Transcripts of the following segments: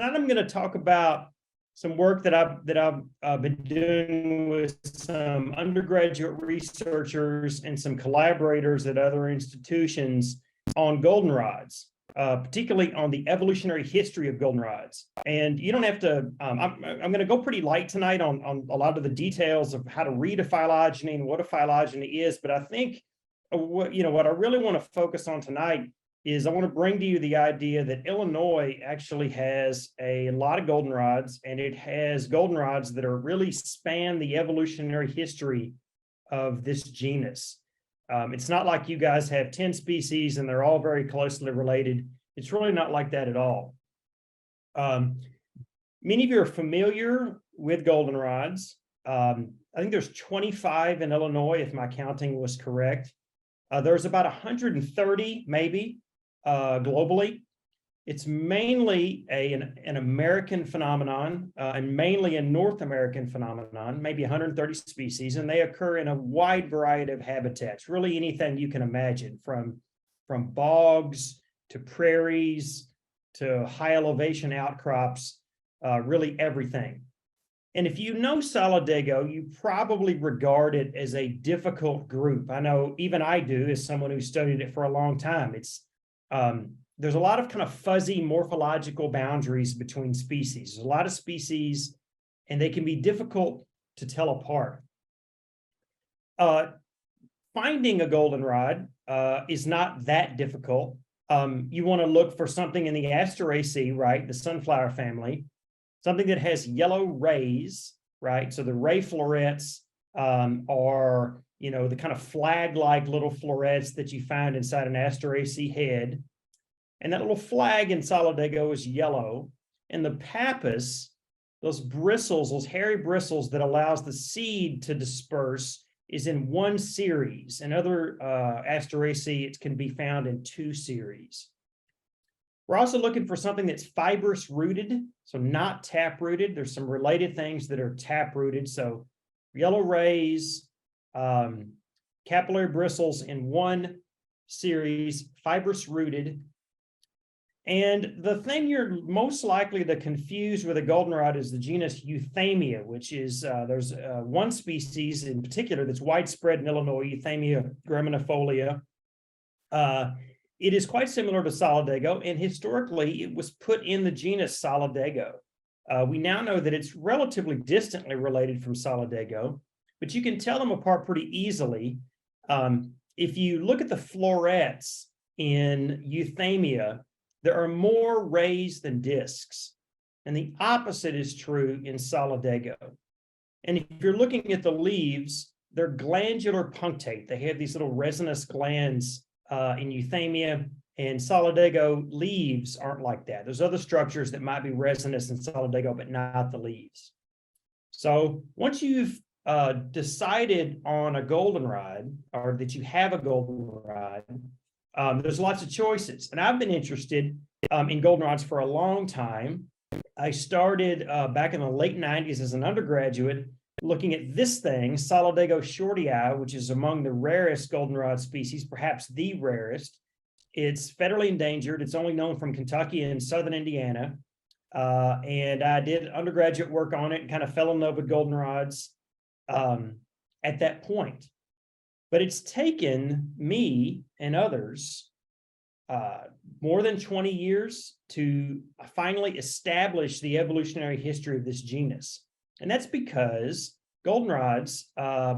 tonight I'm going to talk about some work that I've been doing with some undergraduate researchers and some collaborators at other institutions on goldenrods, particularly on the evolutionary history of goldenrods. And you don't have to, I'm going to go pretty light tonight on a lot of the details of how to read a phylogeny and what a phylogeny is, but I think what I really want to focus on tonight is I want to bring to you the idea that Illinois actually has a lot of goldenrods, and it has goldenrods that are really span the evolutionary history of this genus. It's not like you guys have 10 species and they're all very closely related. It's really not like that at all. Many of you are familiar with goldenrods. I think there's 25 in Illinois, if my counting was correct. There's about 130 maybe globally. It's mainly an American phenomenon and mainly a North American phenomenon, maybe 130 species, and they occur in a wide variety of habitats, really anything you can imagine, from bogs to prairies to high elevation outcrops, really everything. And if you know Solidago, you probably regard it as a difficult group. I know even I do, as someone who studied it for a long time. There's a lot of kind of fuzzy morphological boundaries between species. There's a lot of species, and they can be difficult to tell apart. Finding a goldenrod is not that difficult. You want to look for something in the Asteraceae, right, the sunflower family, something that has yellow rays, right? So the ray florets are, the kind of flag-like little florets that you find inside an Asteraceae head. And that little flag in Solidago is yellow. And the pappus, those bristles, those hairy bristles that allows the seed to disperse, is in one series. In other Asteraceae, it can be found in two series. We're also looking for something that's fibrous rooted, so not tap rooted. There's some related things that are tap rooted. So yellow rays, capillary bristles in one series, fibrous rooted. And the thing you're most likely to confuse with a goldenrod is the genus Euthymia, which is, there's one species in particular that's widespread in Illinois, Euthymia graminifolia. It is quite similar to Solidago, and historically it was put in the genus Solidago. We now know that it's relatively distantly related from Solidago, but you can tell them apart pretty easily. If you look at the florets in Euthymia, there are more rays than discs, and the opposite is true in Solidago. And if you're looking at the leaves, they're glandular punctate. They have these little resinous glands in Euthymia, and Solidago leaves aren't like that. There's other structures that might be resinous in Solidago, but not the leaves. So once you've decided on a goldenrod, or that you have a goldenrod, there's lots of choices. And I've been interested in goldenrods for a long time. I started back in the late 90s as an undergraduate looking at this thing, Solidago shortii, which is among the rarest goldenrod species, perhaps the rarest. It's federally endangered. It's only known from Kentucky and southern Indiana. And I did undergraduate work on it and kind of fell in love with goldenrods at that point. But it's taken me and others more than 20 years to finally establish the evolutionary history of this genus. And that's because goldenrods,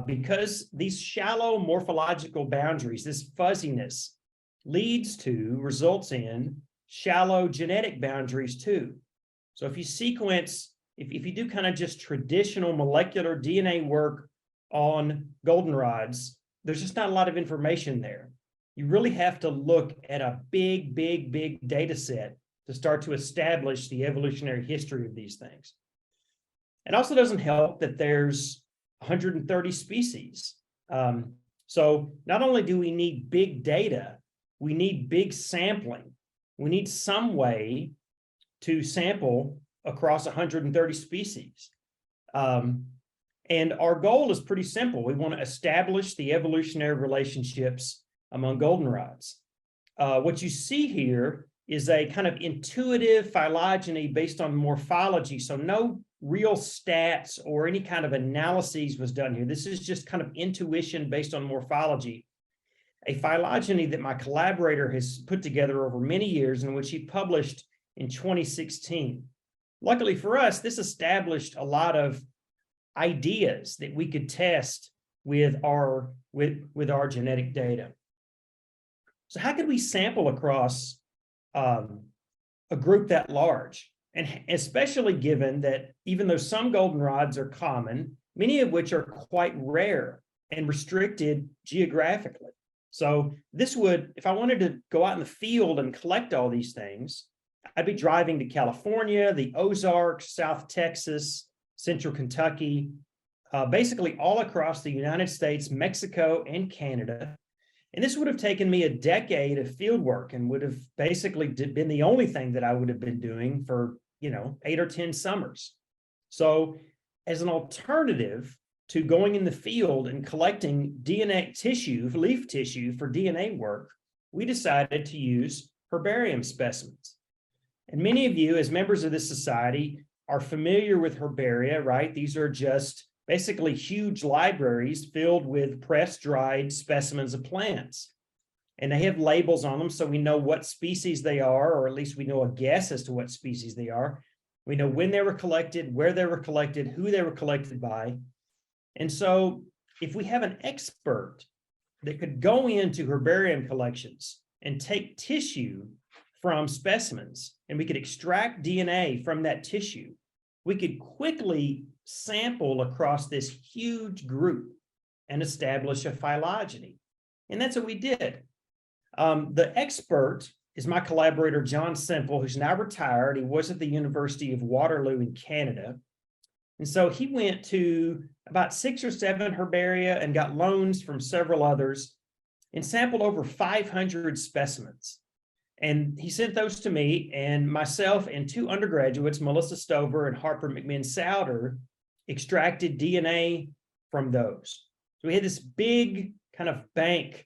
because these shallow morphological boundaries, this fuzziness, results in shallow genetic boundaries too. So if you sequence, if you do kind of just traditional molecular DNA work on goldenrods, there's just not a lot of information there. You really have to look at a big data set to start to establish the evolutionary history of these things. It also doesn't help that there's 130 species. So not only do we need big data, we need big sampling. We need some way to sample across 130 species. And our goal is pretty simple. We want to establish the evolutionary relationships among goldenrods. What you see here is a kind of intuitive phylogeny based on morphology. So no real stats or any kind of analyses was done here. This is just kind of intuition based on morphology. A phylogeny that my collaborator has put together over many years and which he published in 2016. Luckily for us, this established a lot of ideas that we could test with our genetic data. So how could we sample across a group that large? And especially given that even though some goldenrods are common, many of which are quite rare and restricted geographically. So this would, if I wanted to go out in the field and collect all these things, I'd be driving to California, the Ozarks, South Texas, Central Kentucky, basically all across the United States, Mexico, and Canada. And this would have taken me a decade of field work and would have basically been the only thing that I would have been doing for, 8 or 10 summers. So as an alternative to going in the field and collecting DNA tissue, leaf tissue for DNA work, we decided to use herbarium specimens. And many of you, as members of this society, are familiar with herbaria, right? These are just basically huge libraries filled with press-dried specimens of plants. And they have labels on them so we know what species they are, or at least we know a guess as to what species they are. We know when they were collected, where they were collected, who they were collected by. And so if we have an expert that could go into herbarium collections and take tissue from specimens, and we could extract DNA from that tissue, we could quickly sample across this huge group and establish a phylogeny. And that's what we did. The expert is my collaborator, John Semple, who's now retired. He was at the University of Waterloo in Canada. And so he went to about 6 or 7 herbaria and got loans from several others and sampled over 500 specimens. And he sent those to me, and myself and 2 undergraduates, Melissa Stover and Harper McMinn-Souder, extracted DNA from those. So we had this big kind of bank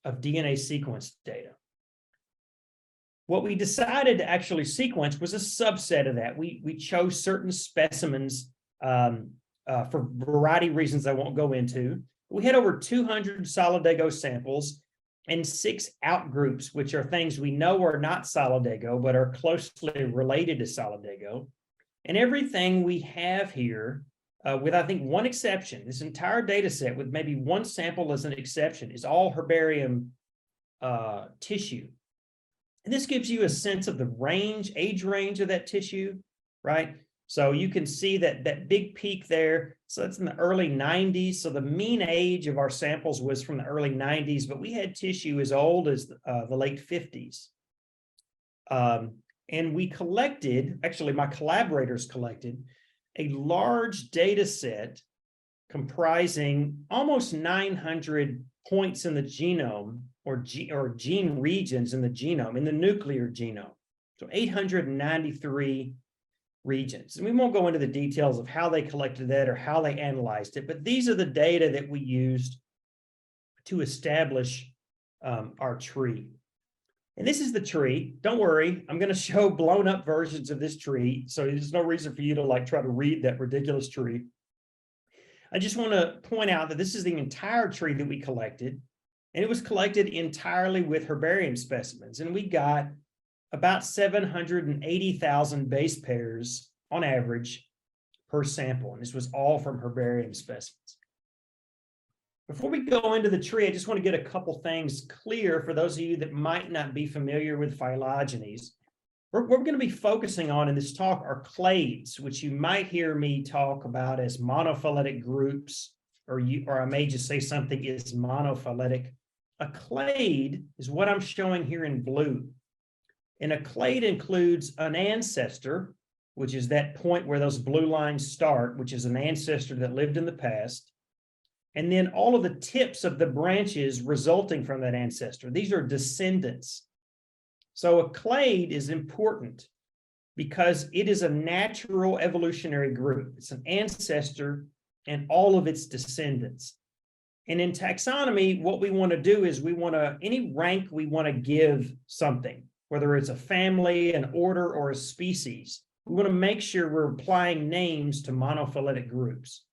of DNA sequence data. What we decided to actually sequence was a subset of that. We chose certain specimens for a variety of reasons I won't go into. We had over 200 Solidago samples and 6 outgroups, which are things we know are not Solidago, but are closely related to Solidago. And everything we have here, with I think one exception, this entire data set with maybe one sample as an exception, is all herbarium tissue. And this gives you a sense of the age range of that tissue, right? So you can see that big peak there. So that's in the early 90s. So the mean age of our samples was from the early 90s, but we had tissue as old as the late 50s. And we collected, actually my collaborators collected, a large data set comprising almost 900 points in the genome or gene regions in the genome, in the nuclear genome. So 893 regions. And we won't go into the details of how they collected that or how they analyzed it, but these are the data that we used to establish our tree. And this is the tree. Don't worry, I'm going to show blown up versions of this tree, so there's no reason for you to try to read that ridiculous tree. I just want to point out that this is the entire tree that we collected, and it was collected entirely with herbarium specimens, and we got about 780,000 base pairs on average per sample, and this was all from herbarium specimens. Before we go into the tree, I just want to get a couple things clear for those of you that might not be familiar with phylogenies. What we're going to be focusing on in this talk are clades, which you might hear me talk about as monophyletic groups, or I may just say something is monophyletic. A clade is what I'm showing here in blue. And a clade includes an ancestor, which is that point where those blue lines start, which is an ancestor that lived in the past. And then all of the tips of the branches resulting from that ancestor. These are descendants. So a clade is important because it is a natural evolutionary group. It's an ancestor and all of its descendants. And in taxonomy, what we want to do is any rank we want to give something, whether it's a family, an order, or a species. We want to make sure we're applying names to monophyletic groups.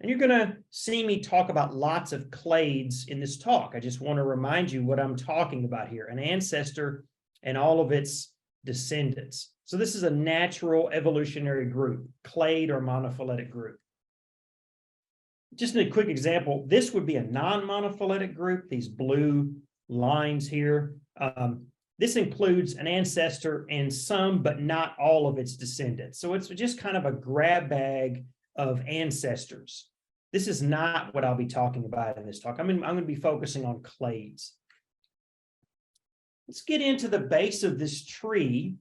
And you're going to see me talk about lots of clades in this talk. I just want to remind you what I'm talking about here, an ancestor and all of its descendants. So this is a natural evolutionary group, clade or monophyletic group. Just a quick example, this would be a non-monophyletic group, these blue lines here. This includes an ancestor and some, but not all of its descendants. So it's just kind of a grab bag of ancestors. This is not what I'll be talking about in this talk. I'm going to be focusing on clades. Let's get into the base of this tree.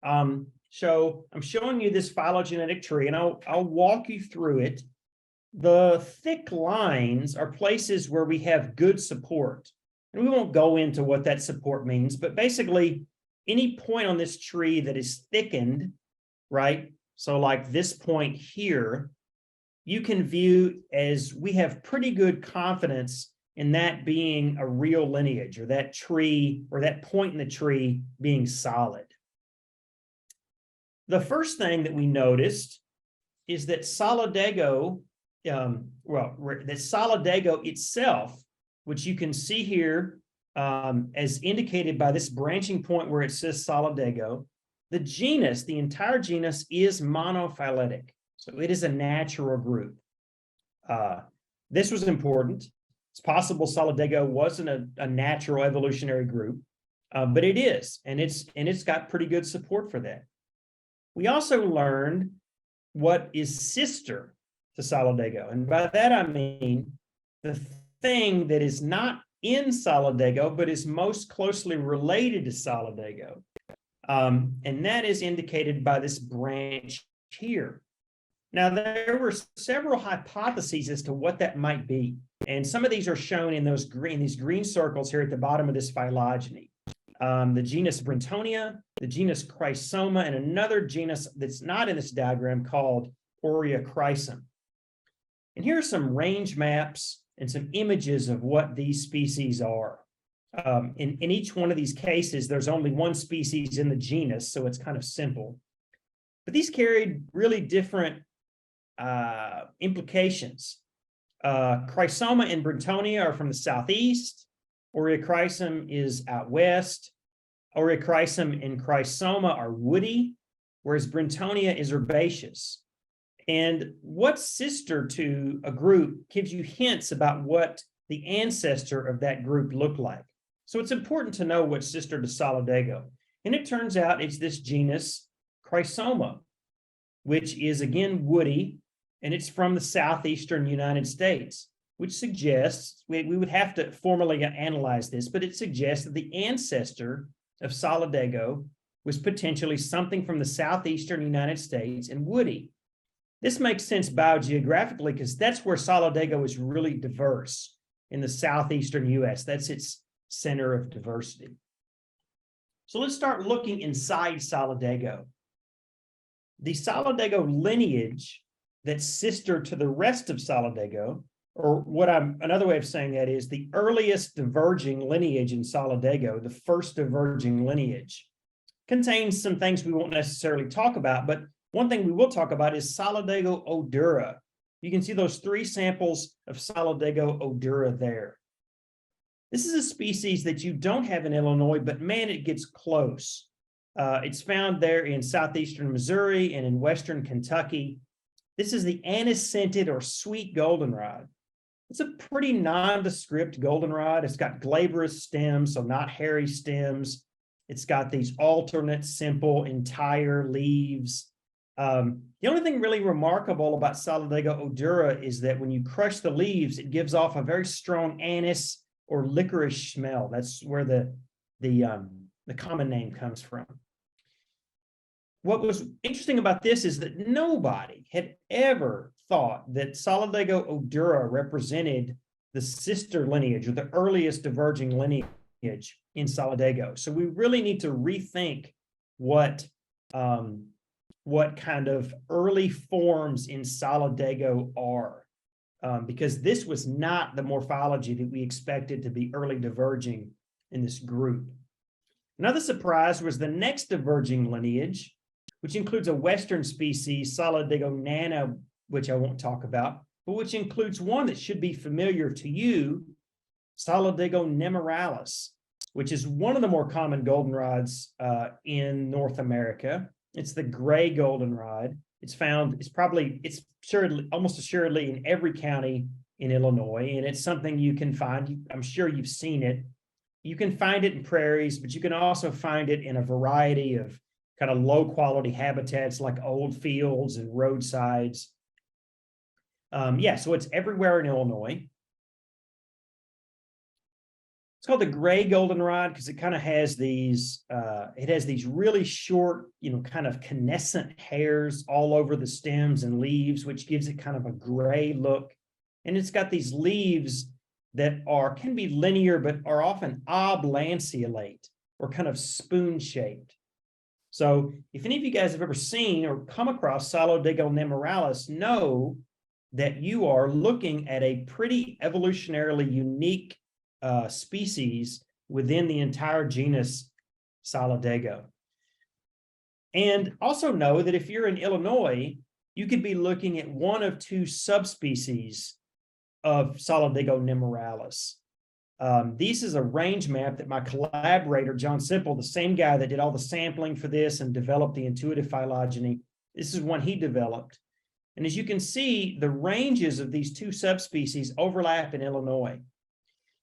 So I'm showing you this phylogenetic tree, and I'll walk you through it. The thick lines are places where we have good support. And we won't go into what that support means, but basically any point on this tree that is thickened, right? So like this point here, you can view as we have pretty good confidence in that being a real lineage, or that tree or that point in the tree being solid. The first thing that we noticed is that Solidago, that Solidago itself, which you can see here as indicated by this branching point where it says Solidago, the genus, the entire genus is monophyletic. So it is a natural group. This was important. It's possible Solidago wasn't a natural evolutionary group, but it is, and it's got pretty good support for that. We also learned what is sister to Solidago, and by that I mean the thing that is not in Solidago but is most closely related to Solidago, and that is indicated by this branch here. Now, there were several hypotheses as to what that might be, and some of these are shown in these green circles here at the bottom of this phylogeny. The genus Brentonia, the genus Chrysoma, and another genus that's not in this diagram called Aureochrysum. And here are some range maps and some images of what these species are. In each one of these cases, there's only one species in the genus, so it's kind of simple. But these carried really different implications. Chrysoma and Brentonia are from the southeast. Aureochrysum is out west. Aureochrysum and Chrysoma are woody, whereas Brentonia is herbaceous. And what's sister to a group gives you hints about what the ancestor of that group looked like. So it's important to know what's sister to Solidago. And it turns out it's this genus Chrysoma, which is again woody, and it's from the southeastern United States, which suggests, we would have to formally analyze this, but it suggests that the ancestor of Solidago was potentially something from the southeastern United States and woody. This makes sense biogeographically because that's where Solidago is really diverse, in the southeastern US. That's its center of diversity. So let's start looking inside Solidago. The Solidago lineage that's sister to the rest of Solidago, or another way of saying that is the earliest diverging lineage in Solidago, the first diverging lineage, contains some things we won't necessarily talk about, but one thing we will talk about is Solidago odura. You can see those 3 samples of Solidago odura there. This is a species that you don't have in Illinois, but man, it gets close. It's found there in southeastern Missouri and in western Kentucky. This is the anise-scented or sweet goldenrod. It's a pretty nondescript goldenrod. It's got glabrous stems, so not hairy stems. It's got these alternate, simple, entire leaves. The only thing really remarkable about Solidago odura is that when you crush the leaves, it gives off a very strong anise or licorice smell. That's where the common name comes from. What was interesting about this is that nobody had ever thought that Solidago odura represented the sister lineage or the earliest diverging lineage in Solidago. So we really need to rethink what kind of early forms in Solidago are, because this was not the morphology that we expected to be early diverging in this group. Another surprise was the next diverging lineage, which includes a Western species, Solidago nana, which I won't talk about, but which includes one that should be familiar to you, Solidago nemiralis, which is one of the more common goldenrods in North America. It's the gray goldenrod. It's found, almost assuredly in every county in Illinois, and it's something you can find. I'm sure you've seen it. You can find it in prairies, but you can also find it in a variety of kind of low quality habitats like old fields and roadsides. So it's everywhere in Illinois. It's called the gray goldenrod because it kind of has these, really short, kind of canescent hairs all over the stems and leaves, which gives it kind of a gray look. And it's got these leaves that can be linear, but are often oblanceolate or kind of spoon-shaped. So if any of you guys have ever seen or come across Solidago nemiralis, know that you are looking at a pretty evolutionarily unique species within the entire genus Solidago. And also know that if you're in Illinois, you could be looking at one of two subspecies of Solidago nemiralis. This is a range map that my collaborator, John Simple, the same guy that did all the sampling for this and developed the intuitive phylogeny, this is one he developed. And as you can see, the ranges of these two subspecies overlap in Illinois.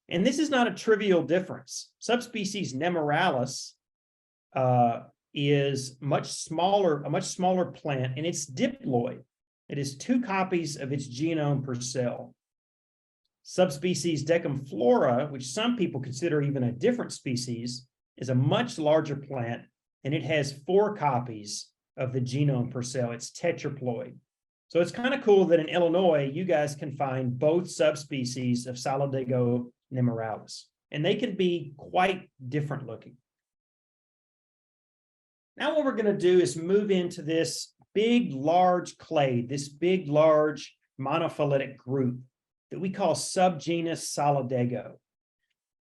And this is not a trivial difference. Subspecies nemiralis is a much smaller plant, and it's diploid. It is 2 copies of its genome per cell. Subspecies decamflora, which some people consider even a different species, is a much larger plant, and it has 4 copies of the genome per cell. It's tetraploid. So it's kind of cool that in Illinois, you guys can find both subspecies of Solidago nemiralis, and they can be quite different looking. Now what we're going to do is move into this big, large clade, this big, large monophyletic group that we call Subgenus Solidago.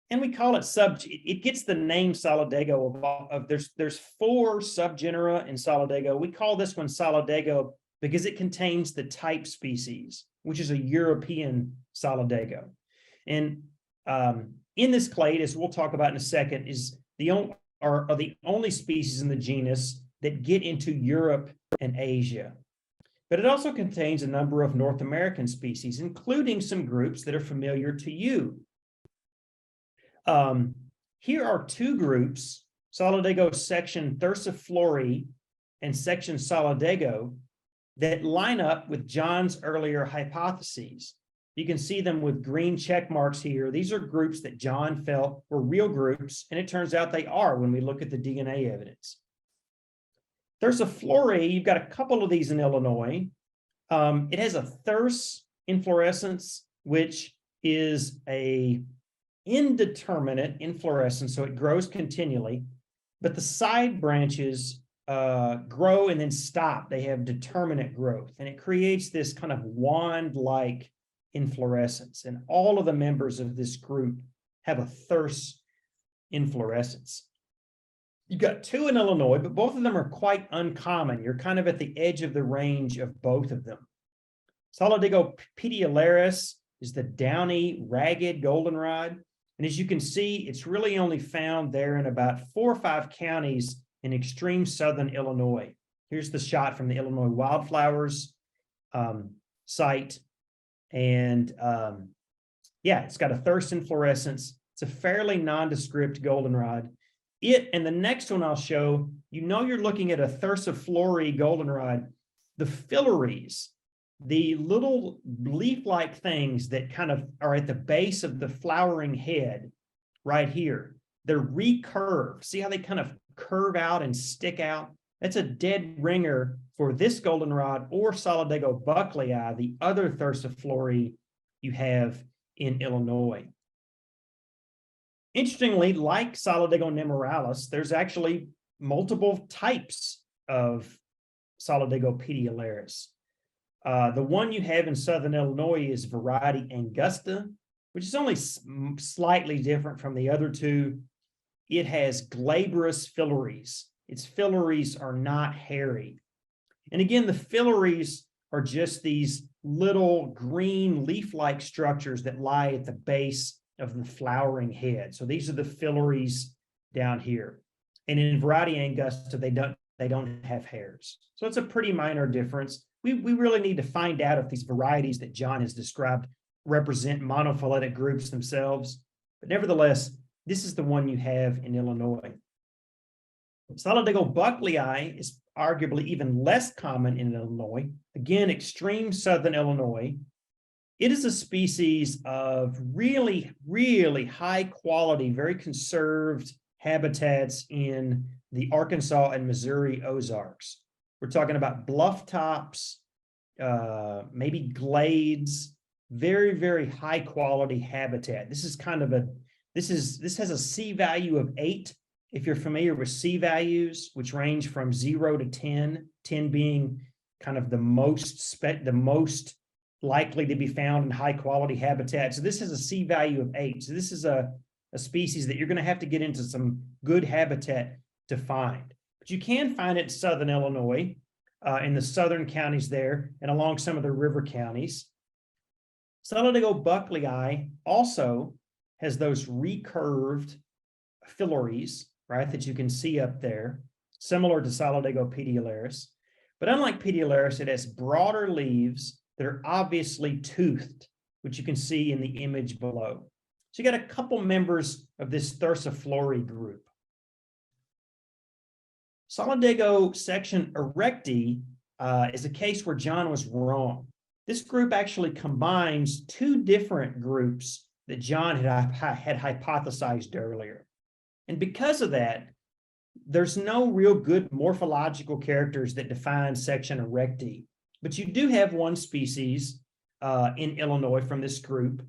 And we call it it gets the name Solidago there's 4 subgenera in Solidago. We call this one Solidago because it contains the type species, which is a European Solidago. And in this clade, as we'll talk about in a second, are the only species in the genus that get into Europe and Asia. But it also contains a number of North American species, including some groups that are familiar to you. Here are 2 groups, Solidago section Thursiflori and section Solidago, that line up with John's earlier hypotheses. You can see them with green check marks here. These are groups that John felt were real groups, and it turns out they are when we look at the DNA evidence. Thursiflori, you've got a couple of these in Illinois. It has a thyrse inflorescence, which is a indeterminate inflorescence, so it grows continually, but the side branches grow and then stop. They have determinate growth, and it creates this kind of wand-like inflorescence. And all of the members of this group have a thyrse inflorescence. You've got 2 in Illinois, but both of them are quite uncommon. You're kind of at the edge of the range of both of them. Solidago petiolaris is the downy, ragged goldenrod. And as you can see, it's really only found there in about 4 or 5 counties in extreme southern Illinois. Here's the shot from the Illinois Wildflowers site. And it's got a thyrse inflorescence. It's a fairly nondescript goldenrod. It and the next one I'll show, you're looking at a Thursiflori goldenrod. The phylories, the little leaf-like things that kind of are at the base of the flowering head right here, they're recurved. See how they kind of curve out and stick out? That's a dead ringer for this goldenrod or Solidago bucklei, the other Thursiflori you have in Illinois. Interestingly, like Solidago nemiralis, there's actually multiple types of Solidago petiolaris. The one you have in southern Illinois is variety Angusta, which is only slightly different from the other 2. it has glabrous phyllaries. Its phyllaries are not hairy. And again, the phyllaries are just these little green leaf-like structures that lie at the base of the flowering head. So these are the phyllaries down here. And in variety Angusta, they don't have hairs. So it's a pretty minor difference. We really need to find out if these varieties that John has described represent monophyletic groups themselves. But nevertheless, this is the one you have in Illinois. Solidago bucklei is arguably even less common in Illinois. Again, extreme southern Illinois. It is a species of really, really high quality, very conserved habitats in the Arkansas and Missouri Ozarks. We're talking about bluff tops, maybe glades, very, very high quality habitat. This is kind of this has a C value of 8. If you're familiar with C values, which range from 0 to 10, 10 being kind of the most likely to be found in high quality habitat. So this has a C value of 8. So this is a species that you're going to have to get into some good habitat to find. But you can find it in southern Illinois, in the southern counties there, and along some of the river counties. Solidago bucklei also has those recurved phyllaries, right, that you can see up there, similar to Solidago petiolaris. But unlike petiolaris, it has broader leaves that are obviously toothed, which you can see in the image below. So you got a couple members of this Thursiflori group. Solidago section erecti is a case where John was wrong. This group actually combines two different groups that John had hypothesized earlier. And because of that, there's no real good morphological characters that define section erecti. But you do have one species in Illinois from this group,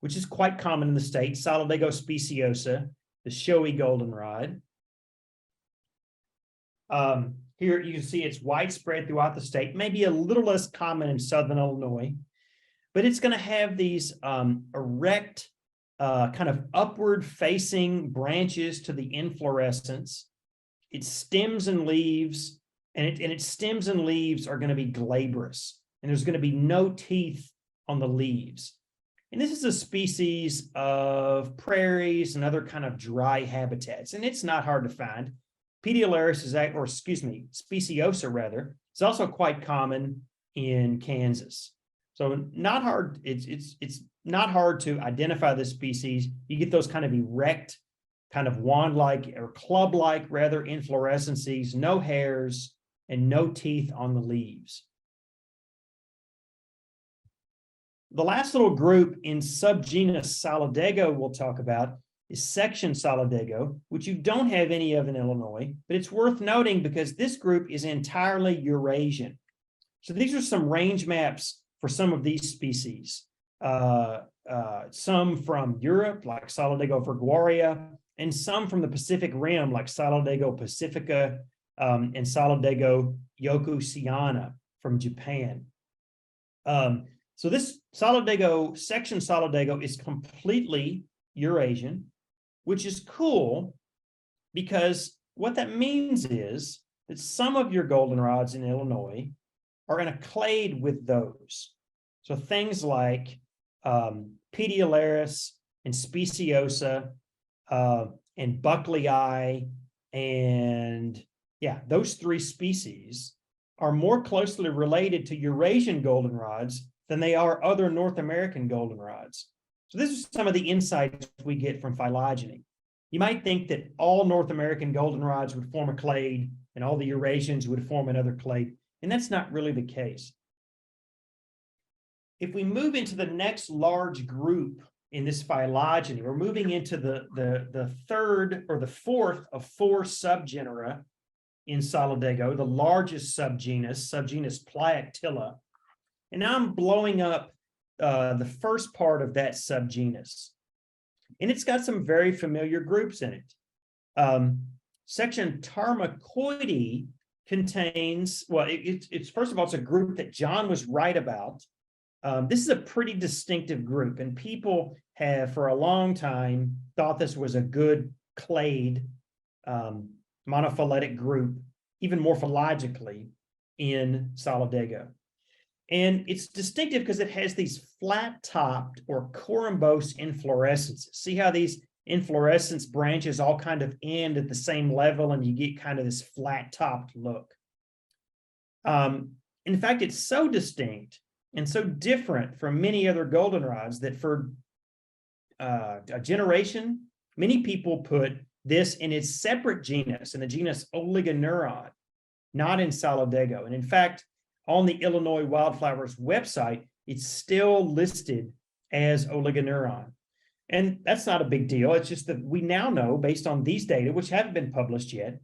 which is quite common in the state, Solidago speciosa, the showy goldenrod. Here you can see it's widespread throughout the state, maybe a little less common in southern Illinois, but it's going to have these erect, kind of upward facing branches to the inflorescence. Its stems and leaves, and its stems and leaves are going to be glabrous, and there's going to be no teeth on the leaves. And this is a species of prairies and other kind of dry habitats, and it's not hard to find. Petiolaris is, or excuse me, speciosa rather, is also quite common in Kansas. So not hard, it's not hard to identify this species. You get those kind of erect, kind of wand-like or club-like rather inflorescences, no hairs and no teeth on the leaves. The last little group in subgenus Solidago we'll talk about is section Solidago, which you don't have any of in Illinois, but it's worth noting because this group is entirely Eurasian. So these are some range maps for some of these species. Some from Europe, like Solidago virguaria, and some from the Pacific Rim, like Solidago pacifica and Solidago yokusiana from Japan. So this Solidago, section Solidago, is completely Eurasian, which is cool because what that means is that some of your goldenrods in Illinois are in a clade with those. So things like petiolaris and speciosa and bucklei, and yeah, those three species are more closely related to Eurasian goldenrods than they are other North American goldenrods. So this is some of the insights we get from phylogeny. You might think that all North American goldenrods would form a clade and all the Eurasians would form another clade, and that's not really the case. If we move into the next large group in this phylogeny, we're moving into the third or the fourth of 4 subgenera in Solidago, the largest subgenus, Subgenus Plicatila. And now I'm blowing up the first part of that subgenus. And it's got some very familiar groups in it. Section Tarmacoides contains, well, it's first of all, it's a group that John was right about. This is a pretty distinctive group, and people have for a long time thought this was a good clade monophyletic group, even morphologically, in Solidago. And it's distinctive because it has these flat-topped or corymbose inflorescences. See how these inflorescence branches all kind of end at the same level, and you get kind of this flat-topped look. In fact, it's so distinct and so different from many other goldenrods that for a generation, many people put this in its separate genus, in the genus Oligoneuron, not in Solidago. And in fact, on the Illinois Wildflowers website, it's still listed as Oligoneuron. And that's not a big deal. It's just that we now know, based on these data, which haven't been published yet,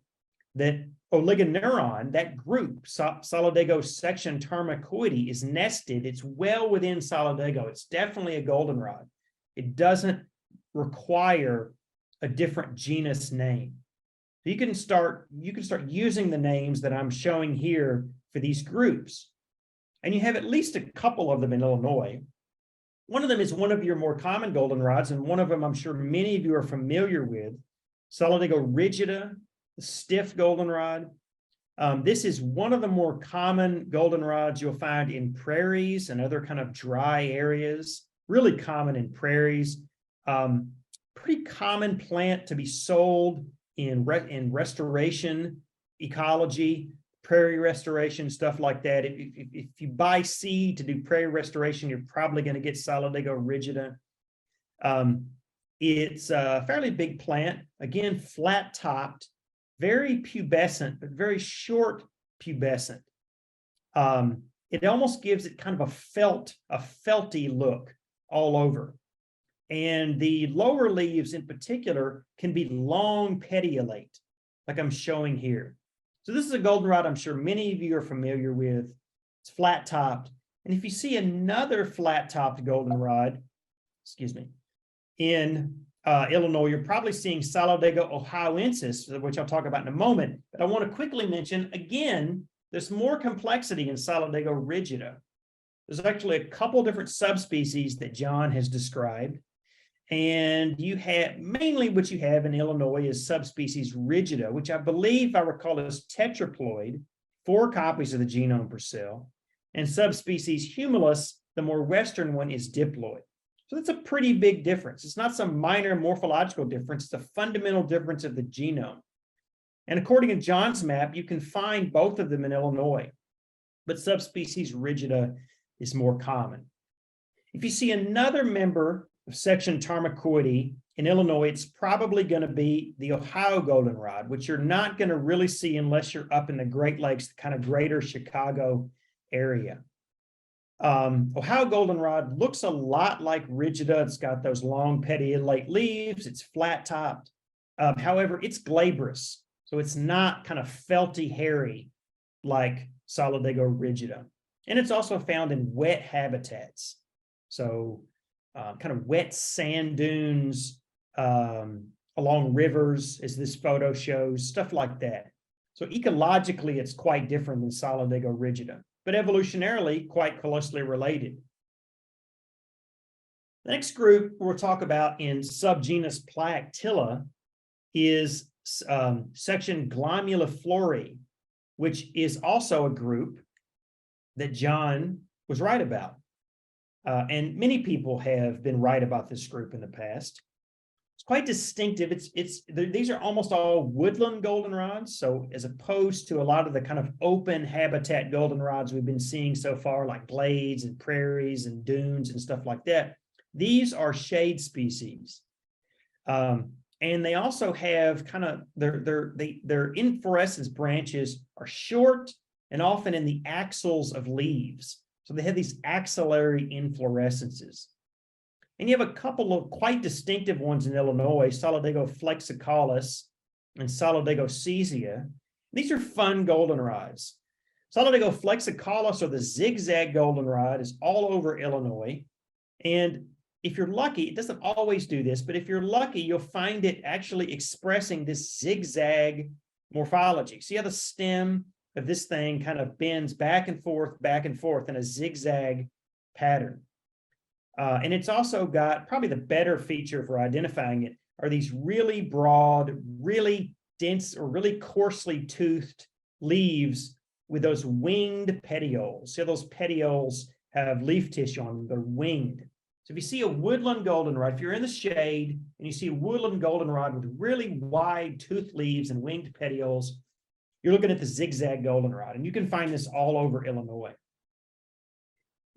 that Oligoneuron, that group, Solidago section Tarmacoides, is nested. It's well within Solidago. It's definitely a goldenrod. It doesn't require a different genus name. You can start using the names that I'm showing here for these groups. And you have at least a couple of them in Illinois. One of them is one of your more common goldenrods, and one of them I'm sure many of you are familiar with, Solidago rigida, the stiff goldenrod. This is one of the more common goldenrods you'll find in prairies and other kind of dry areas, really common in prairies. Pretty common plant to be sold in restoration ecology, prairie restoration, stuff like that. If you buy seed to do prairie restoration, you're probably going to get Solidago rigida. It's a fairly big plant, again, flat-topped, very pubescent, but very short pubescent. It almost gives it kind of a felty look all over. And the lower leaves in particular can be long petiolate, like I'm showing here. So this is a goldenrod I'm sure many of you are familiar with. It's flat-topped. And if you see another flat-topped goldenrod, in Illinois, you're probably seeing Solidago ohioensis, which I'll talk about in a moment. But I want to quickly mention, again, there's more complexity in Solidago rigida. There's actually a couple different subspecies that John has described. And you have, mainly what you have in Illinois is subspecies rigida, which I believe, if I recall, is tetraploid, 4 copies of the genome per cell. And subspecies humulus, the more western one, is diploid. So that's a pretty big difference. It's not some minor morphological difference. It's a fundamental difference of the genome. And according to John's map, you can find both of them in Illinois, but subspecies rigida is more common. If you see another member of section Tarmacoides in Illinois, it's probably going to be the Ohio goldenrod, which you're not going to really see unless you're up in the Great Lakes, the kind of greater Chicago area. Ohio goldenrod looks a lot like rigida. It's got those long petiolate leaves. It's flat-topped. However, it's glabrous, so it's not kind of felty, hairy like Solidago rigida. And it's also found in wet habitats. So kind of wet sand dunes along rivers, as this photo shows, stuff like that. So ecologically, it's quite different than Solidago rigida, but evolutionarily quite closely related. The next group we'll talk about in Subgenus Plicatila is section Glomuliflora, which is also a group that John was right about. And many people have been right about this group in the past. It's quite distinctive. These are almost all woodland goldenrods. So as opposed to a lot of the kind of open habitat goldenrods we've been seeing so far, like glades and prairies and dunes and stuff like that, these are shade species. And they also have kind of their inflorescence branches are short and often in the axils of leaves. So they have these axillary inflorescences. And you have a couple of quite distinctive ones in Illinois, Solidago flexicalis and Solidago caesia. These are fun goldenrods. Solidago flexicalis, or the zigzag goldenrod, is all over Illinois. And if you're lucky, it doesn't always do this, but if you're lucky, you'll find it actually expressing this zigzag morphology. See how the stem of this thing kind of bends back and forth in a zigzag pattern. And it's also got probably the better feature for identifying it. are these really broad, really dense, or really coarsely toothed leaves with those winged petioles. So those petioles have leaf tissue on them, they're winged. So if you see a woodland goldenrod, if you're in the shade and you see a woodland goldenrod with really wide toothed leaves and winged petioles, you're looking at the zigzag goldenrod, and you can find this all over Illinois.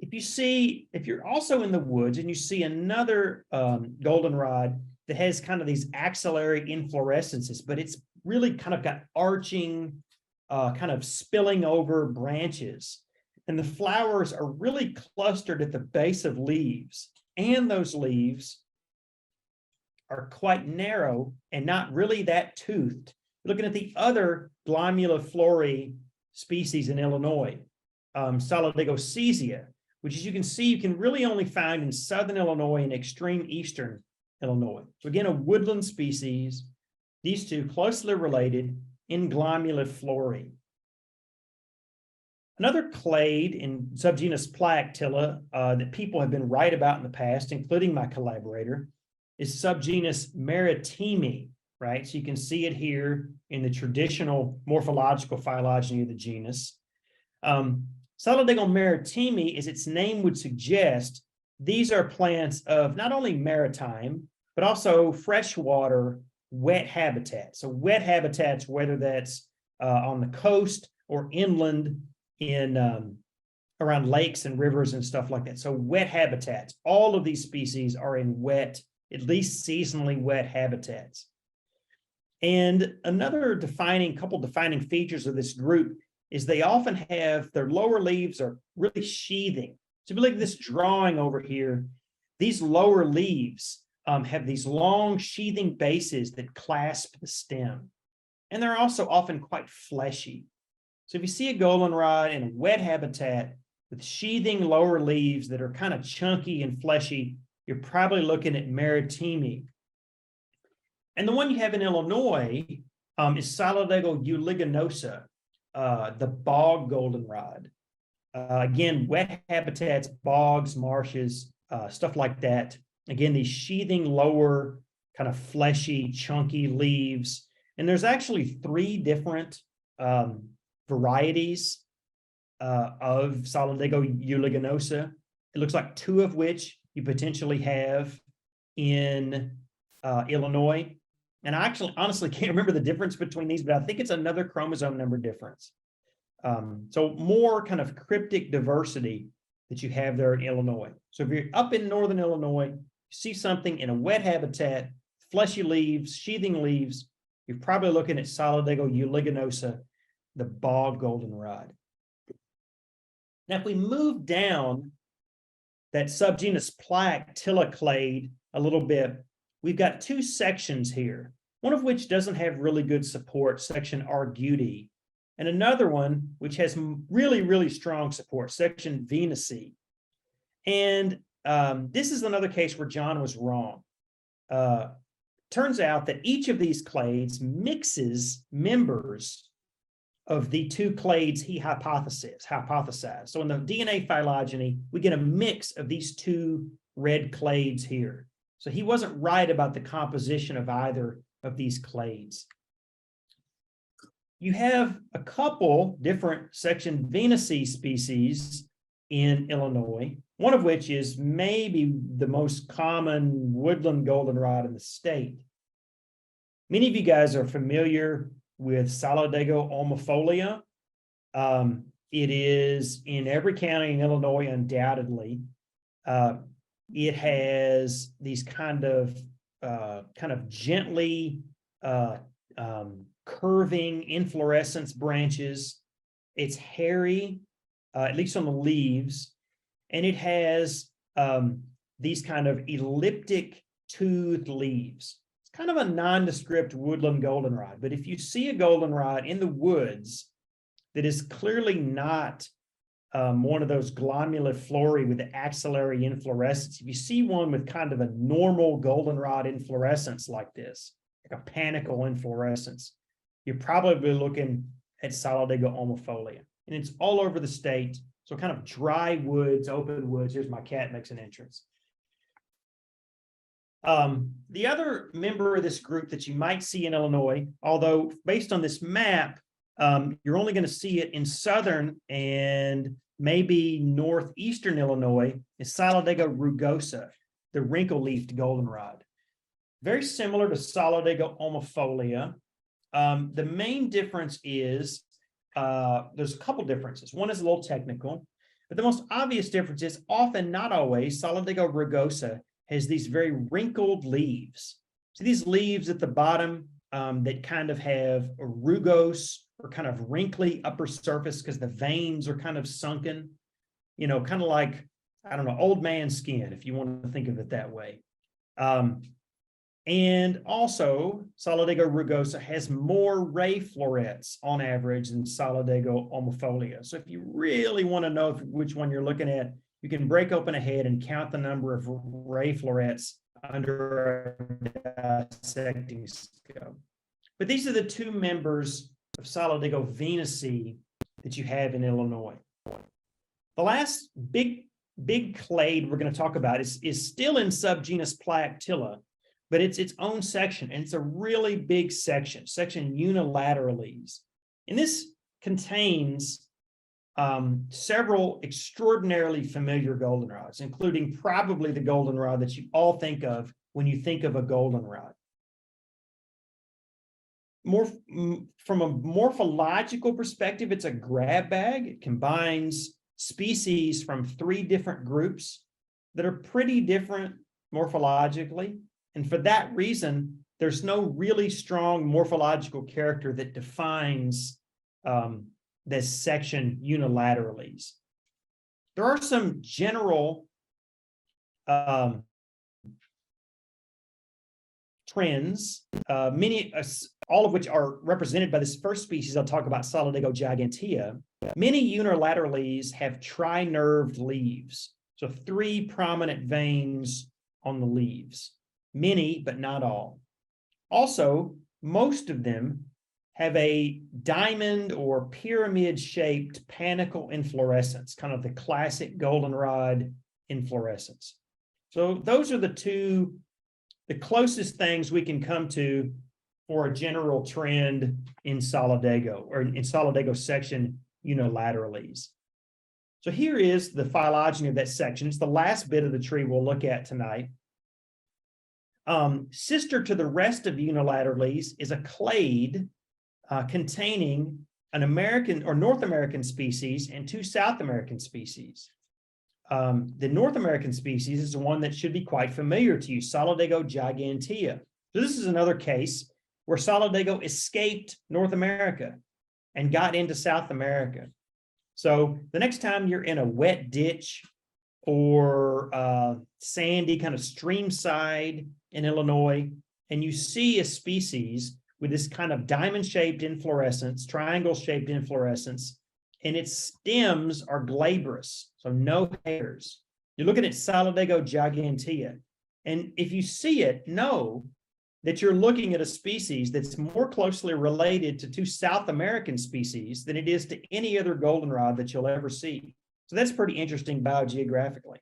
If you're also in the woods and you see another goldenrod that has kind of these axillary inflorescences, but it's really kind of got arching, kind of spilling over branches, and the flowers are really clustered at the base of leaves, and those leaves are quite narrow and not really that toothed. Looking at the other Glomuliflora species in Illinois, Solidago, which, as you can see, you can really only find in southern Illinois and extreme eastern Illinois. So again, a woodland species, these two closely related in Glomuliflora. Another clade in Subgenus Plicatila that people have been right about in the past, including my collaborator, is Subgenus Maritimi, right? So you can see it here in the traditional morphological phylogeny of the genus. Solidago maritimi, as its name would suggest, these are plants of not only maritime, but also freshwater wet habitats. So wet habitats, whether that's on the coast or inland in around lakes and rivers and stuff like that. So wet habitats, all of these species are in wet, at least seasonally wet habitats. And another couple defining features of this group is they often have their lower leaves are really sheathing. So if you look at this drawing over here, these lower leaves have these long sheathing bases that clasp the stem. And they're also often quite fleshy. So if you see a goldenrod in a wet habitat with sheathing lower leaves that are kind of chunky and fleshy, you're probably looking at maritimi. And the one you have in Illinois is Solidago uliginosa, the bog goldenrod. Again, wet habitats, bogs, marshes, stuff like that. Again, these sheathing lower, kind of fleshy, chunky leaves. And there's actually 3 different varieties of Solidago uliginosa. It looks like 2 of which you potentially have in Illinois. And I actually honestly can't remember the difference between these, but I think it's another chromosome number difference. So more kind of cryptic diversity that you have there in Illinois. So if you're up in northern Illinois, you see something in a wet habitat, fleshy leaves, sheathing leaves, you're probably looking at Solidago uliginosa, the bog goldenrod. Now, if we move down that Subgenus Plicatila clade a little bit, we've got 2 sections here, one of which doesn't have really good support, section Arguti, and another one which has really, really strong support, section Venusi. And this is another case where John was wrong. Turns out that each of these clades mixes members of the 2 clades he hypothesized. So in the DNA phylogeny, we get a mix of these 2 red clades here. So he wasn't right about the composition of either of these clades. You have a couple different section Venusi species in Illinois, one of which is maybe the most common woodland goldenrod in the state. Many of you guys are familiar with Solidago ulmifolia. It is in every county in Illinois, undoubtedly. It has these kind of gently curving inflorescence branches. It's hairy, at least on the leaves, and it has these kind of elliptic toothed leaves. It's kind of a nondescript woodland goldenrod, but if you see a goldenrod in the woods that is clearly not one of those Glomuliflora with the axillary inflorescence, if you see one with kind of a normal goldenrod inflorescence like this, like a panicle inflorescence, you're probably looking at Solidago ulmifolia. And it's all over the state. So kind of dry woods, open woods. Here's my cat makes an entrance. The other member of this group that you might see in Illinois, although based on this map, you're only going to see it in southern and maybe northeastern Illinois, is Solidago rugosa, the wrinkle-leafed goldenrod. Very similar to Solidago omofolia. The main difference is there's a couple differences. One is a little technical, but the most obvious difference is often, not always, Solidago rugosa has these very wrinkled leaves. So these leaves at the bottom that kind of have a rugose or kind of wrinkly upper surface because the veins are kind of sunken, you know, kind of like, I don't know, old man skin, if you want to think of it that way. And also, Solidago rugosa has more ray florets on average than Solidago omofolia. So if you really want to know which one you're looking at, you can break open a head and count the number of ray florets under a dissecting scope. But these are the two members of Solidago venusae that you have in Illinois. The last big clade we're going to talk about is still in Subgenus Plicatila, but it's its own section, and it's a really big section Unilaterales. And this contains several extraordinarily familiar goldenrods, including probably the goldenrod that you all think of when you think of a goldenrod. From a morphological perspective, it's a grab bag. It combines species from 3 different groups that are pretty different morphologically. And for that reason, there's no really strong morphological character that defines this section Unilaterales. There are some general trends, all of which are represented by this first species I'll talk about, Solidago gigantea. Many Unilaterales have tri-nerved leaves, so 3 prominent veins on the leaves. Many, but not all. Also, most of them have a diamond or pyramid-shaped panicle inflorescence, kind of the classic goldenrod inflorescence. So those are the closest things we can come to for a general trend in Solidago, or in Solidago section Unilaterales. So here is the phylogeny of that section. It's the last bit of the tree we'll look at tonight. Sister to the rest of Unilaterales is a clade containing an American or North American species and 2 South American species. The North American species is the one that should be quite familiar to you, Solidago gigantea. So this is another case where Solidago escaped North America and got into South America. So the next time you're in a wet ditch or sandy kind of stream side in Illinois, and you see a species with this kind of diamond-shaped inflorescence, triangle-shaped inflorescence, and its stems are glabrous, so no hairs. You're looking at Solidago gigantea. And if you see it, know that you're looking at a species that's more closely related to 2 South American species than it is to any other goldenrod that you'll ever see. So that's pretty interesting biogeographically.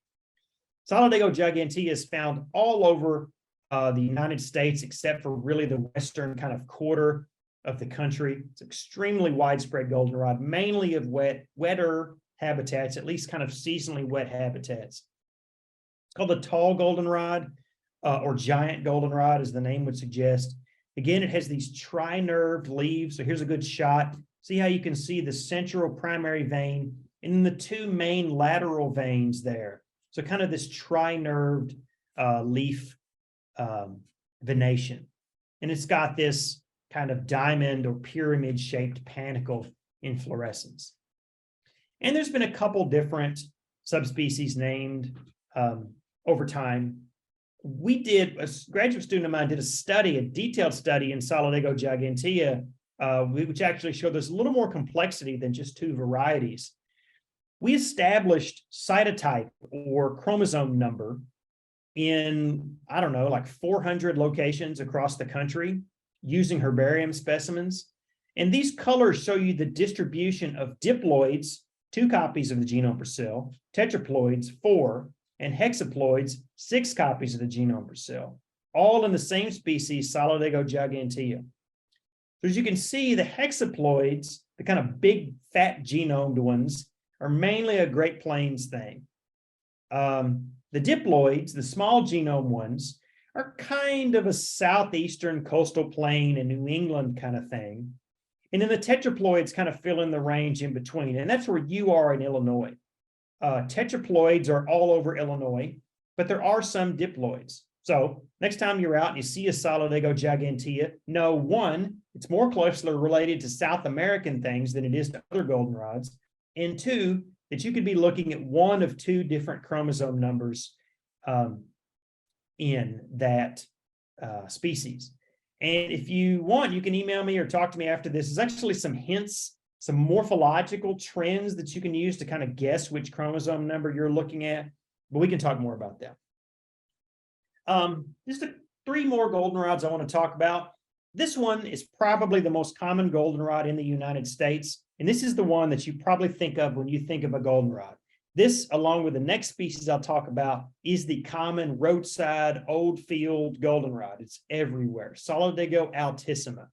Solidago gigantea is found all over the United States, except for really the western kind of quarter of the country. It's extremely widespread goldenrod, mainly of wetter habitats, at least kind of seasonally wet habitats. It's called the tall goldenrod or giant goldenrod, as the name would suggest. Again, it has these tri-nerved leaves. So here's a good shot. See how you can see the central primary vein and then the 2 main lateral veins there. So kind of this tri-nerved leaf venation. And it's got this kind of diamond or pyramid-shaped panicle inflorescence. And there's been a couple different subspecies named over time. A graduate student of mine did a detailed study in Solidago gigantea, which actually showed there's a little more complexity than just 2 varieties. We established cytotype or chromosome number in, I don't know, like 400 locations across the country using herbarium specimens. And these colors show you the distribution of diploids, 2 copies of the genome per cell, tetraploids, 4, and hexaploids, 6 copies of the genome per cell. all in the same species, Solidago gigantea. So as you can see, the hexaploids, the kind of big fat genomed ones, are mainly a Great Plains thing. The diploids, the small genome ones, are kind of a southeastern coastal plain and New England kind of thing. And then the tetraploids kind of fill in the range in between. And that's where you are in Illinois. Tetraploids are all over Illinois, but there are some diploids. So next time you're out and you see a Solidago gigantea, know one, it's more closely related to South American things than it is to other goldenrods. And two, that you could be looking at one of two different chromosome numbers in that species. And if you want, you can email me or talk to me after this. There's actually some hints, some morphological trends that you can use to kind of guess which chromosome number you're looking at, but we can talk more about that. Just three more goldenrods I want to talk about. This one is probably the most common goldenrod in the United States, and this is the one that you probably think of when you think of a goldenrod. This, along with the next species I'll talk about, is the common roadside old field goldenrod. It's everywhere, Solidago altissima.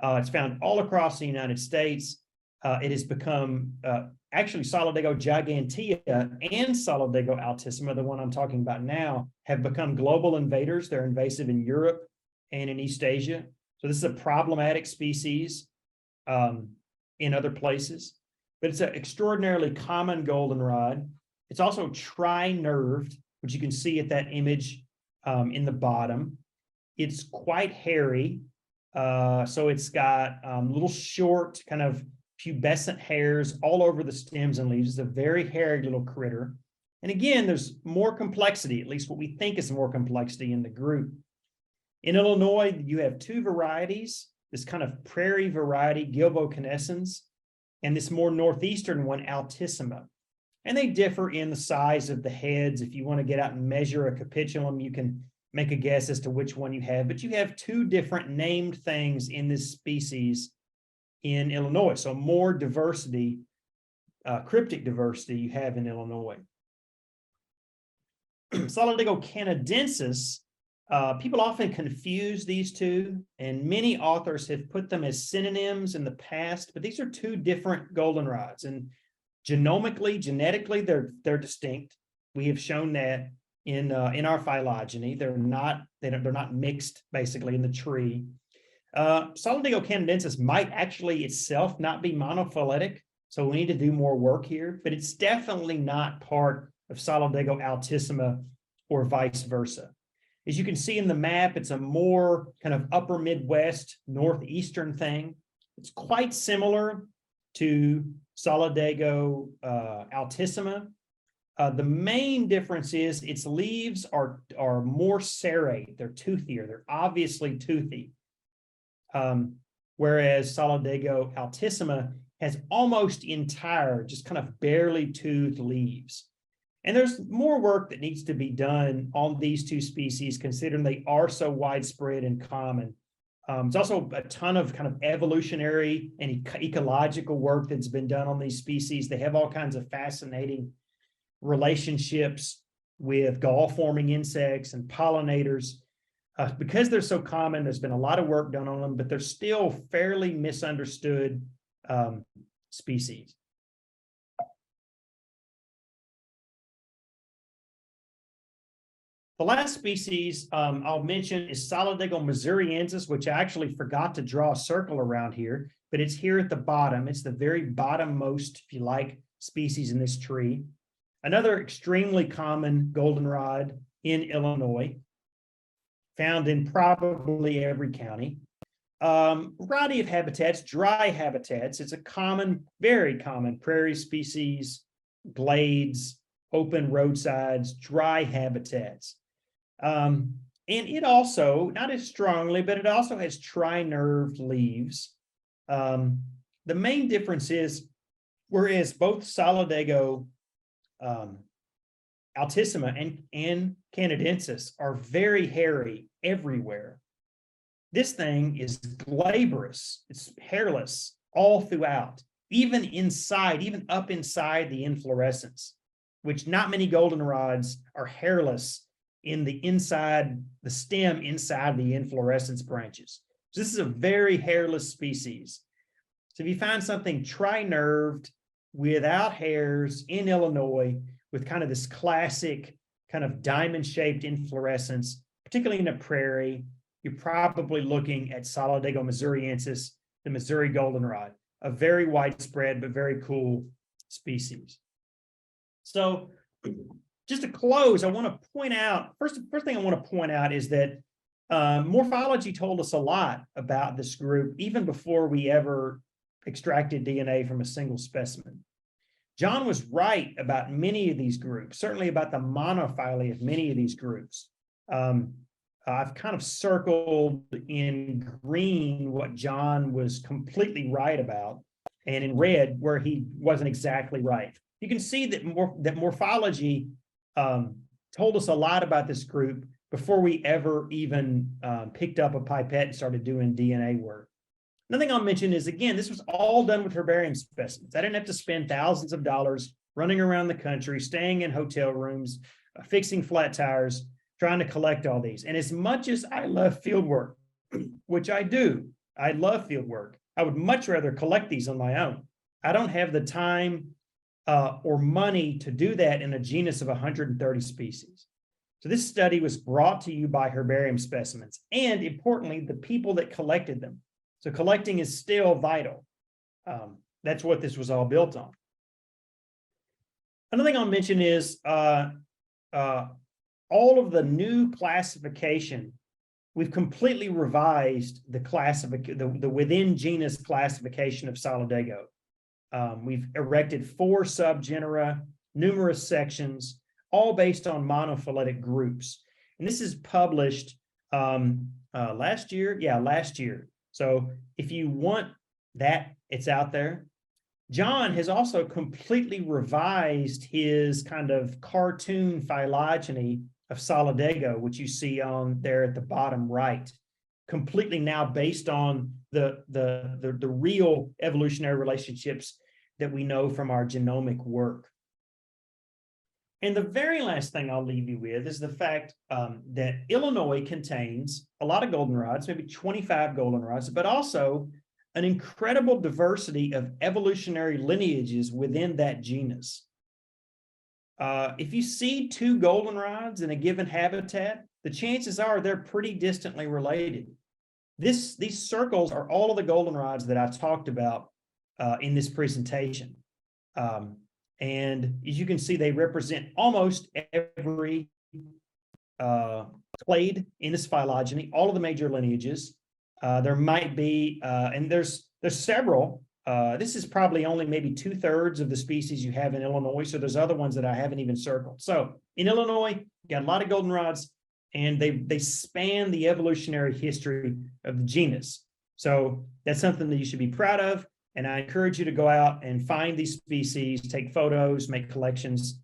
It's found all across the United States. It has become, actually Solidago gigantea and Solidago altissima, the one I'm talking about now, have become global invaders. They're invasive in Europe and in East Asia. So this is a problematic species in other places, but it's an extraordinarily common goldenrod. It's also tri-nerved, which you can see at that image in the bottom. It's quite hairy. So it's got little short kind of pubescent hairs all over the stems and leaves. It's a very hairy little critter. And again, there's more complexity, at least what we think is more complexity in the group. In Illinois, you have two varieties, this kind of prairie variety, Gilbocanescens, and this more northeastern one, Altissima. And they differ in the size of the heads. If you want to get out and measure a capitulum, you can make a guess as to which one you have. But you have two different named things in this species in Illinois. So more diversity, cryptic diversity you have in Illinois. Solidago canadensis, people often confuse these two, and many authors have put them as synonyms in the past, but these are two different goldenrods, and genetically, they're distinct. We have shown that in our phylogeny. They're not mixed basically in the tree. Solidago canadensis might actually itself not be monophyletic, so we need to do more work here, but it's definitely not part of Solidago altissima or vice versa. As you can see in the map, it's a more kind of upper Midwest, northeastern thing. It's quite similar to Solidago altissima. The main difference is its leaves are more serrate. They're toothier. They're obviously toothy. Whereas Solidago altissima has almost entire, just kind of barely toothed leaves. And there's more work that needs to be done on these two species, considering they are so widespread and common. There's also a ton of kind of evolutionary and ecological work that's been done on these species. They have all kinds of fascinating relationships with gall-forming insects and pollinators. Because they're so common, there's been a lot of work done on them, but they're still fairly misunderstood species. The last species I'll mention is Solidago missouriensis, which I actually forgot to draw a circle around here, but it's here at the bottom. It's the very bottommost, if you like, species in this tree. Another extremely common goldenrod in Illinois, found in probably every county. Variety of habitats, dry habitats. It's a common, very common prairie species, glades, open roadsides, dry habitats. And it also, not as strongly, but it also has tri-nerved leaves. The main difference is, whereas both Solidago altissima and canadensis are very hairy everywhere, this thing is glabrous. It's hairless all throughout, even inside, even up inside the inflorescence, which not many goldenrods are hairless in the inside, the stem inside the inflorescence branches. So this is a very hairless species. So if you find something trinerved without hairs in Illinois with kind of this classic kind of diamond-shaped inflorescence, particularly in a prairie, you're probably looking at Solidago missouriensis, the Missouri goldenrod, a very widespread but very cool species. So just to close, I want to point out, first thing I want to point out is that morphology told us a lot about this group, even before we ever extracted DNA from a single specimen. John was right about many of these groups, certainly about the monophyly of many of these groups. I've kind of circled in green what John was completely right about, and in red where he wasn't exactly right. You can see that morphology told us a lot about this group before we ever even picked up a pipette and started doing DNA work. Another thing I'll mention is, again, this was all done with herbarium specimens. I didn't have to spend thousands of dollars running around the country, staying in hotel rooms, fixing flat tires, trying to collect all these. And as much as I love field work, which I do, I love field work, I would much rather collect these on my own. I don't have the time or money to do that in a genus of 130 species. So this study was brought to you by herbarium specimens and, importantly, the people that collected them. So collecting is still vital. That's what this was all built on. Another thing I'll mention is all of the new classification. We've completely revised the within genus classification of Solidago. We've erected 4 subgenera, numerous sections, all based on monophyletic groups. And this is published last year. Yeah, last year. So if you want that, it's out there. John has also completely revised his kind of cartoon phylogeny of Solidago, which you see on there at the bottom right, completely now based on the real evolutionary relationships that we know from our genomic work. And the very last thing I'll leave you with is the fact that Illinois contains a lot of goldenrods, maybe 25 goldenrods, but also an incredible diversity of evolutionary lineages within that genus. If you see 2 goldenrods in a given habitat, the chances are they're pretty distantly related. These circles are all of the goldenrods that I talked about in this presentation. And as you can see, they represent almost every clade in this phylogeny, all of the major lineages. There might be, and there's several. This is probably only maybe 2/3 of the species you have in Illinois. So there's other ones that I haven't even circled. So in Illinois, you got a lot of goldenrods, and they span the evolutionary history of the genus. So that's something that you should be proud of. And I encourage you to go out and find these species, take photos, make collections,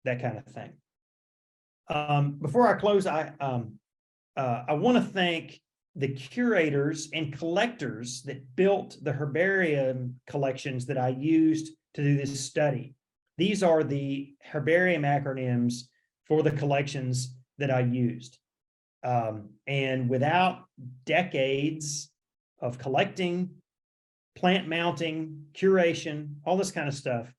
that kind of thing. Before I close, I want to thank the curators and collectors that built the herbarium collections that I used to do this study. These are the herbarium acronyms for the collections that I used. And without decades of collecting, plant mounting, curation, all this kind of stuff,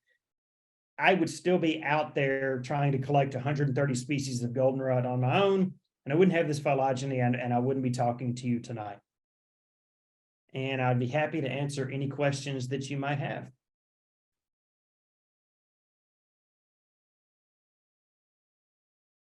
I would still be out there trying to collect 130 species of goldenrod on my own, and I wouldn't have this phylogeny, and I wouldn't be talking to you tonight. And I'd be happy to answer any questions that you might have.